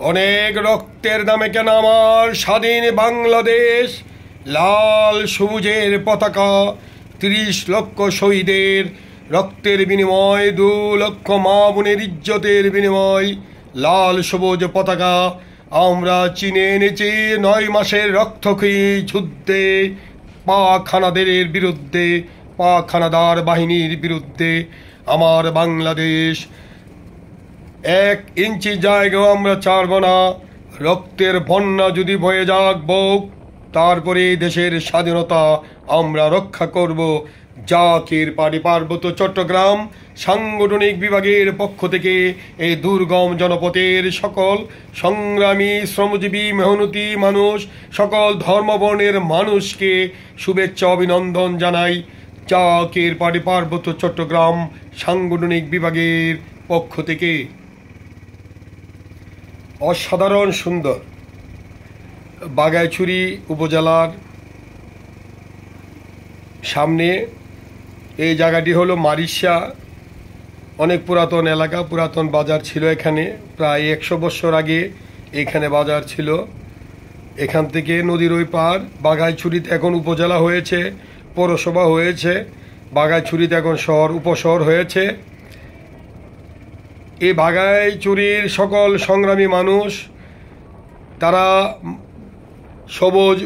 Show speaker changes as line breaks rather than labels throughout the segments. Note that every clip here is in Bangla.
অনেক রক্তের দামে কেন আমার স্বাধীন বাংলাদেশ, লাল সবুজের পতাকা ৩০ লক্ষ শহীদের রক্তের বিনিময়, ২ লক্ষ মা বোনের ইজ্জতের বিনিময়। লাল সবুজ পতাকা আমরা চিনে এনেছি ৯ মাসের রক্তক্ষয়ী যুদ্ধে, পাক হানাদের বিরুদ্ধে, পাক হানাদার বাহিনীর বিরুদ্ধে। আমার বাংলাদেশ ১ ইঞ্চি জায়গাও আমরা ছাড়ব না। রক্তের বন্যা যদি বয়ে যাক বউক, তারপরে দেশের স্বাধীনতা আমরা রক্ষা করব। জাকের পাড়ি পার্বত্য চট্টগ্রাম সাংগঠনিক বিভাগের পক্ষ থেকে এই দুর্গম জনপথের সকল সংগ্রামী, শ্রমজীবী, মেহনতি মানুষ, সকল ধর্মবর্ণের মানুষকে শুভেচ্ছা অভিনন্দন জানাই। জাকের পাড়ি পার্বত্য চট্টগ্রাম সাংগঠনিক বিভাগের পক্ষ থেকে। অসাধারণ সুন্দর বাঘাইছড়ি উপজেলার সামনে এই জায়গাটি হলো মারিশা। অনেক পুরাতন এলাকা, পুরাতন বাজার ছিল এখানে। প্রায় ১০০ বছর আগে এখানে বাজার ছিল। এখান থেকে নদীর ওই পার বাঘাইছড়িতে এখন উপজেলা হয়েছে, পৌরসভা হয়েছে। বাঘাইছড়িতে এখন শহর, উপশহর হয়েছে। এই বাঘাইছড়ির সকল সংগ্রামী মানুষ, তারা সবুজ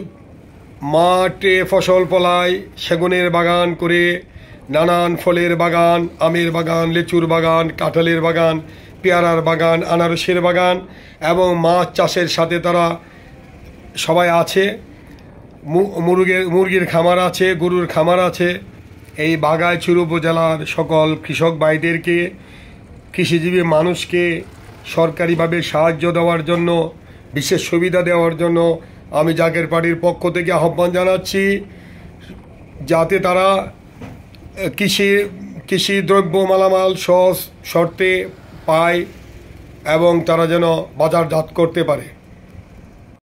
মাঠে ফসল ফলায়, সেগুনের বাগান করে, নানান ফলের বাগান, আমের বাগান, লিচুর বাগান, কাঁঠালের বাগান, পেয়ারার বাগান, আনারসের বাগান এবং মাছ চাষের সাথে তারা সবাই আছে। মুরগির খামার আছে, গরুর খামার আছে। এই বাঘাইছড়ি উপজেলার সকল কৃষক ভাইদেরকে, কৃষিজীবী মানুষকে সরকারিভাবে সাহায্য দেওয়ার জন্য, বিশেষ সুবিধা দেওয়ার জন্য আমি জাকের পার্টির পক্ষ থেকে আহ্বান জানাচ্ছি, যাতে তারা কৃষি দ্রব্য মালামাল সহজ শর্তে পায় এবং তারা যেন বাজারজাত করতে পারে।